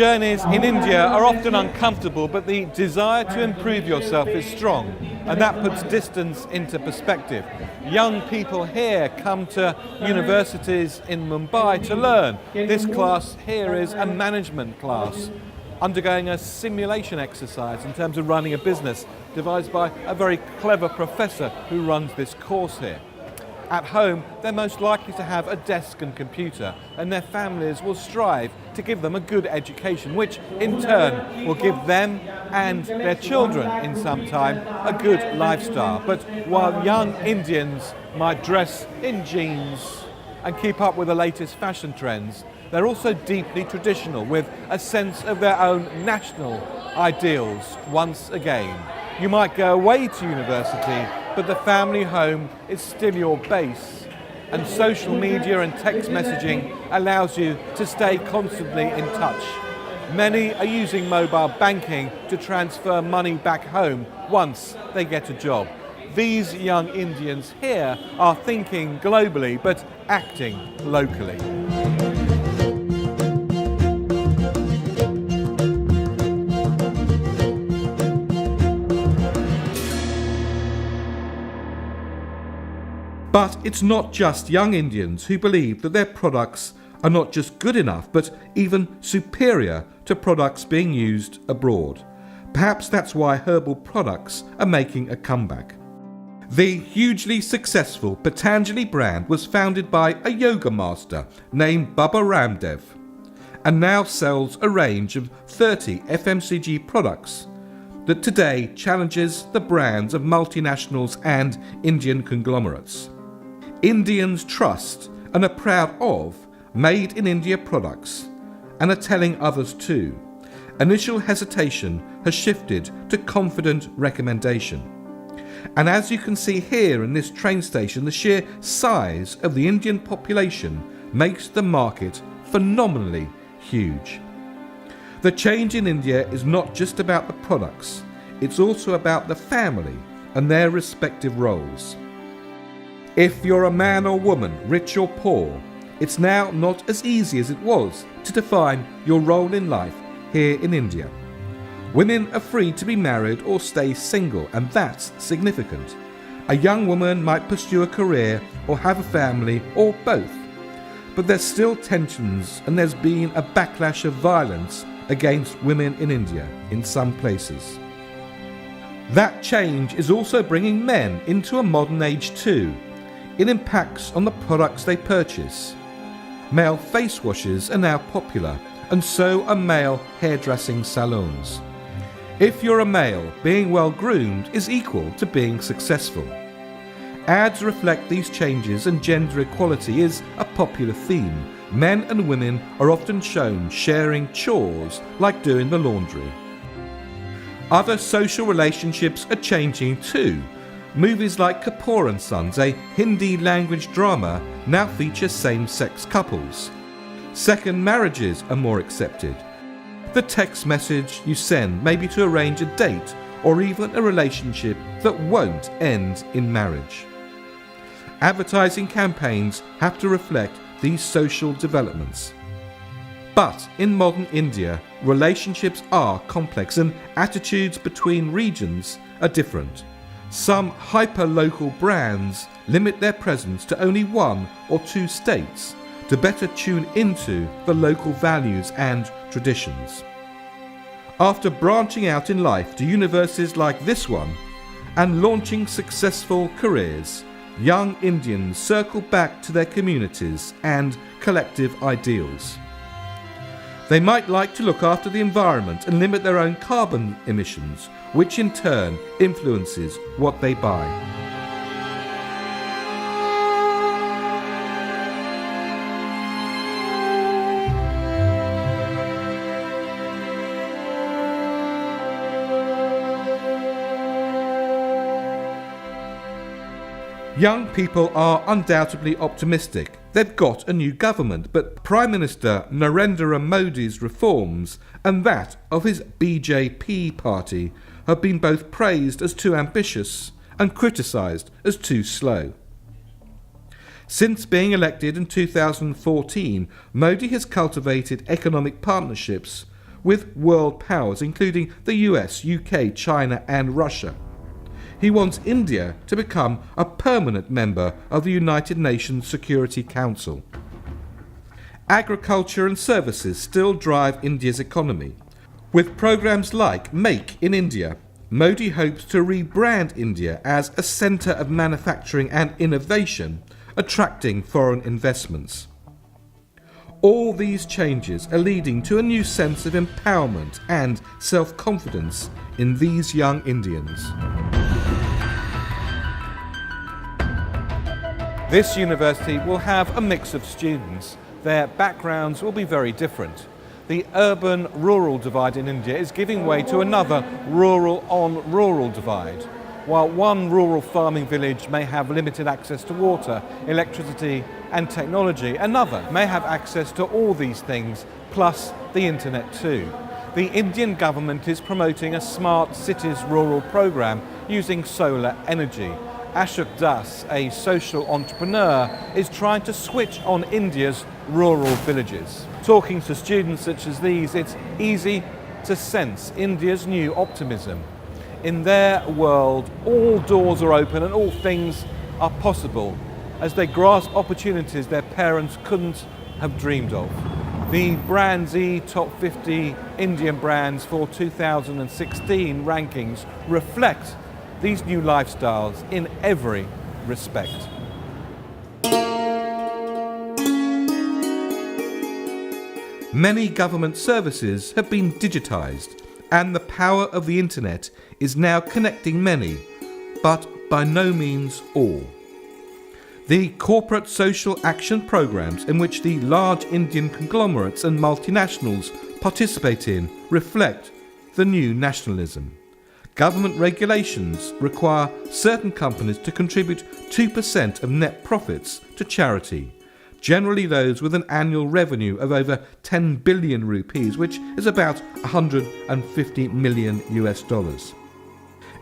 Journeys in India are often uncomfortable, but the desire to improve yourself is strong, and that puts distance into perspective. Young people here come to universities in Mumbai to learn. This class here is a management class, undergoing a simulation exercise in terms of running a business, devised by a very clever professor who runs this course here. At home, they're most likely to have a desk and computer, and their families will strive to give them a good education, which in turn will give them and their children in some time a good lifestyle. But while young Indians might dress in jeans and keep up with the latest fashion trends, they're also deeply traditional, with a sense of their own national ideals once again. You might go away to university, but the family home is still your base, and social media and text messaging allows you to stay constantly in touch. Many are using mobile banking to transfer money back home once they get a job. These young Indians here are thinking globally but acting locally. But it's not just young Indians who believe that their products are not just good enough, but even superior to products being used abroad. Perhaps that's why herbal products are making a comeback. The hugely successful Patanjali brand was founded by a yoga master named Baba Ramdev, and now sells a range of 30 FMCG products that today challenges the brands of multinationals and Indian conglomerates. Indians trust and are proud of made in India products and are telling others too. Initial hesitation has shifted to confident recommendation. And as you can see here in this train station, the sheer size of the Indian population makes the market phenomenally huge. The change in India is not just about the products, it's also about the family and their respective roles. If you're a man or woman, rich or poor, it's now not as easy as it was to define your role in life here in India. Women are free to be married or stay single, and that's significant. A young woman might pursue a career or have a family, or both. But there's still tensions, and there's been a backlash of violence against women in India in some places. That change is also bringing men into a modern age too. It impacts on the products they purchase. Male face washes are now popular, and so are male hairdressing salons. If you're a male, being well groomed is equal to being successful. Ads reflect these changes, and gender equality is a popular theme. Men and women are often shown sharing chores like doing the laundry. Other social relationships are changing too. Movies like Kapoor and Sons, a Hindi language drama, now feature same-sex couples. Second marriages are more accepted. The text message you send may be to arrange a date or even a relationship that won't end in marriage. Advertising campaigns have to reflect these social developments. But in modern India, relationships are complex and attitudes between regions are different. Some hyper-local brands limit their presence to only 1 or 2 states to better tune into the local values and traditions. After branching out in life to universities like this one and launching successful careers, young Indians circle back to their communities and collective ideals. They might like to look after the environment and limit their own carbon emissions, which in turn influences what they buy. Young people are undoubtedly optimistic. They've got a new government, but Prime Minister Narendra Modi's reforms and that of his BJP party have been both praised as too ambitious and criticised as too slow. Since being elected in 2014, Modi has cultivated economic partnerships with world powers including the US, UK, China and Russia. He wants India to become a permanent member of the United Nations Security Council. Agriculture and services still drive India's economy. With programs like Make in India, Modi hopes to rebrand India as a centre of manufacturing and innovation, attracting foreign investments. All these changes are leading to a new sense of empowerment and self-confidence in these young Indians. This university will have a mix of students. Their backgrounds will be very different. The urban-rural divide in India is giving way to another rural-on-rural divide. While one rural farming village may have limited access to water, electricity and technology, another may have access to all these things, plus the internet too. The Indian government is promoting a smart cities rural program using solar energy. Ashok Das, a social entrepreneur, is trying to switch on India's rural villages. Talking to students such as these, it's easy to sense India's new optimism. In their world, all doors are open and all things are possible as they grasp opportunities their parents couldn't have dreamed of. The Brandz Top 50 Indian brands for 2016 rankings reflect these new lifestyles in every respect. Many government services have been digitised, and the power of the internet is now connecting many, but by no means all. The corporate social action programs in which the large Indian conglomerates and multinationals participate in reflect the new nationalism. Government regulations require certain companies to contribute 2% of net profits to charity, generally those with an annual revenue of over 10 billion rupees, which is about 150 million US dollars.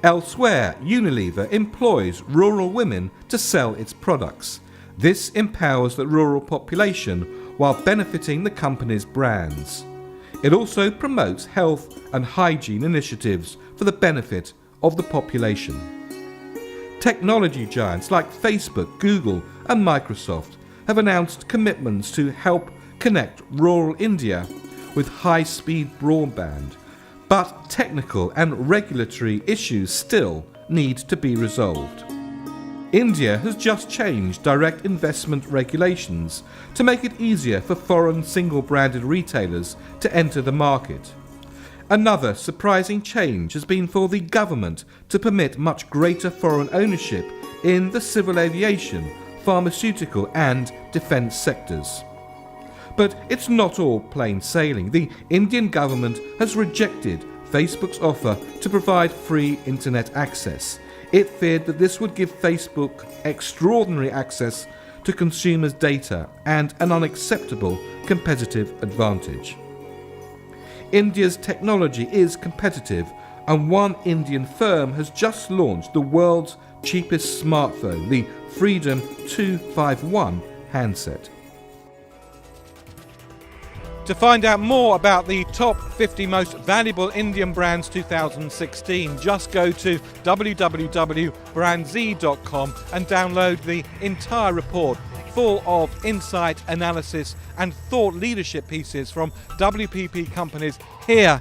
Elsewhere, Unilever employs rural women to sell its products. This empowers the rural population while benefiting the company's brands. It also promotes health and hygiene initiatives for the benefit of the population. Technology giants like Facebook, Google and Microsoft have announced commitments to help connect rural India with high-speed broadband, but technical and regulatory issues still need to be resolved. India has just changed direct investment regulations to make it easier for foreign single-branded retailers to enter the market. Another surprising change has been for the government to permit much greater foreign ownership in the civil aviation, pharmaceutical and defence sectors. But it's not all plain sailing. The Indian government has rejected Facebook's offer to provide free internet access. It feared that this would give Facebook extraordinary access to consumers' data and an unacceptable competitive advantage. India's technology is competitive, and one Indian firm has just launched the world's cheapest smartphone, the Freedom 251 handset. To find out more about the top 50 most valuable Indian brands 2016, just go to www.brandz.com and download the entire report full of insight, analysis and thought leadership pieces from WPP companies here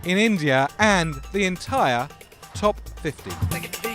in India and the entire top 50.